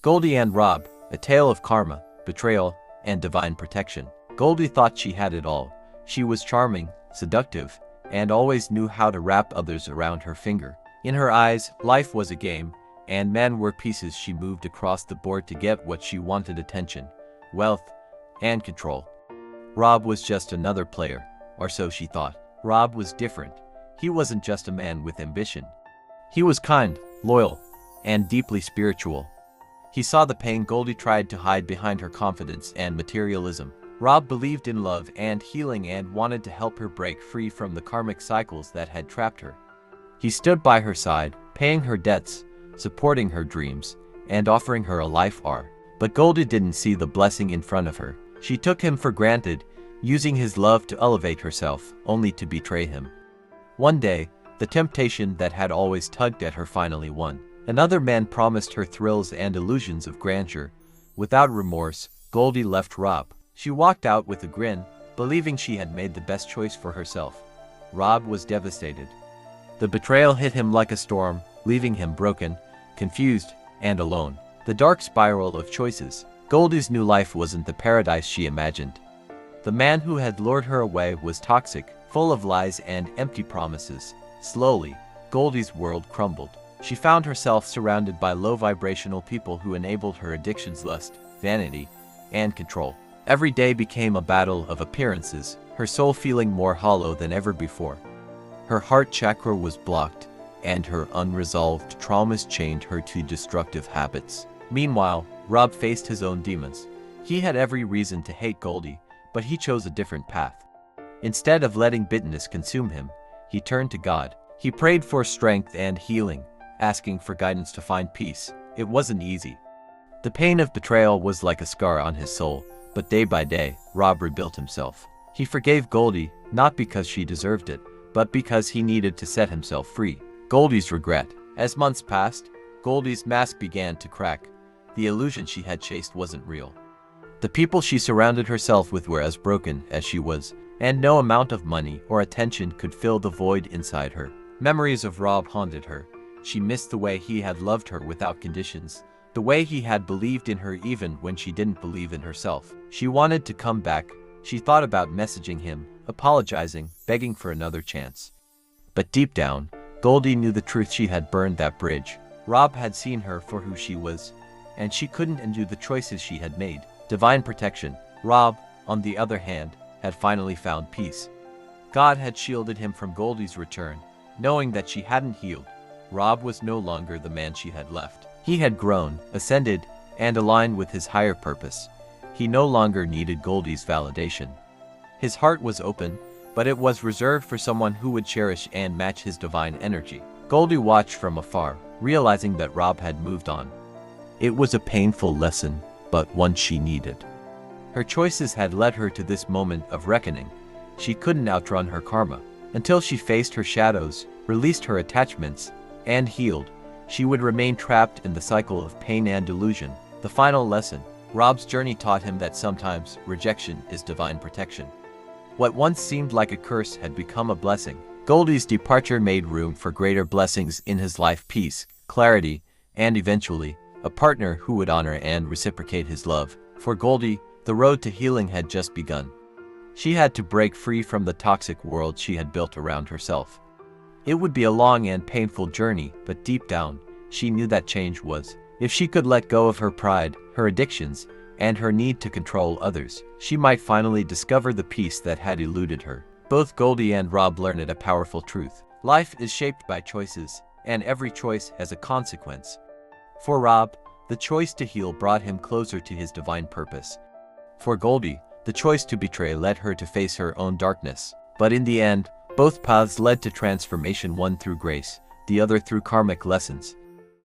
Goldie and Rob, a tale of karma, betrayal, and divine protection. Goldie thought she had it all. She was charming, seductive, and always knew how to wrap others around her finger. In her eyes, life was a game, and men were pieces she moved across the board to get what she wanted: attention, wealth, and control. Rob was just another player, or so she thought. Rob was different. He wasn't just a man with ambition. He was kind, loyal, and deeply spiritual. He saw the pain Goldie tried to hide behind her confidence and materialism. Rob believed in love and healing and wanted to help her break free from the karmic cycles that had trapped her. He stood by her side, paying her debts, supporting her dreams, and offering her a life arc. But Goldie didn't see the blessing in front of her. She took him for granted, using his love to elevate herself, only to betray him. One day, the temptation that had always tugged at her finally won. Another man promised her thrills and illusions of grandeur. Without remorse, Goldie left Rob. She walked out with a grin, believing she had made the best choice for herself. Rob was devastated. The betrayal hit him like a storm, leaving him broken, confused, and alone. The dark spiral of choices. Goldie's new life wasn't the paradise she imagined. The man who had lured her away was toxic, full of lies and empty promises. Slowly, Goldie's world crumbled. She found herself surrounded by low-vibrational people who enabled her addictions: lust, vanity, and control. Every day became a battle of appearances, her soul feeling more hollow than ever before. Her heart chakra was blocked, and her unresolved traumas chained her to destructive habits. Meanwhile, Rob faced his own demons. He had every reason to hate Goldie, but he chose a different path. Instead of letting bitterness consume him, he turned to God. He prayed for strength and healing, asking for guidance to find peace. It wasn't easy. The pain of betrayal was like a scar on his soul, but day by day, Rob rebuilt himself. He forgave Goldie, not because she deserved it, but because he needed to set himself free. Goldie's regret. As months passed, Goldie's mask began to crack. The illusion she had chased wasn't real. The people she surrounded herself with were as broken as she was, and no amount of money or attention could fill the void inside her. Memories of Rob haunted her. She missed the way he had loved her without conditions, the way he had believed in her even when she didn't believe in herself. She wanted to come back. She thought about messaging him, apologizing, begging for another chance. But deep down, Goldie knew the truth: she had burned that bridge. Rob had seen her for who she was, and she couldn't undo the choices she had made. Divine protection. Rob, on the other hand, had finally found peace. God had shielded him from Goldie's return, knowing that she hadn't healed. Rob was no longer the man she had left. He had grown, ascended, and aligned with his higher purpose. He no longer needed Goldie's validation. His heart was open, but it was reserved for someone who would cherish and match his divine energy. Goldie watched from afar, realizing that Rob had moved on. It was a painful lesson, but one she needed. Her choices had led her to this moment of reckoning. She couldn't outrun her karma. Until she faced her shadows, released her attachments, and healed, she would remain trapped in the cycle of pain and delusion. The final lesson. Rob's journey taught him that sometimes rejection is divine protection. What once seemed like a curse had become a blessing. Goldie's departure made room for greater blessings in his life: peace, clarity, and eventually, a partner who would honor and reciprocate his love. For Goldie, the road to healing had just begun. She had to break free from the toxic world she had built around herself. It would be a long and painful journey, but deep down, she knew that change was. If she could let go of her pride, her addictions, and her need to control others, she might finally discover the peace that had eluded her. Both Goldie and Rob learned a powerful truth. Life is shaped by choices, and every choice has a consequence. For Rob, the choice to heal brought him closer to his divine purpose. For Goldie, the choice to betray led her to face her own darkness. But in the end, both paths led to transformation, one through grace, the other through karmic lessons.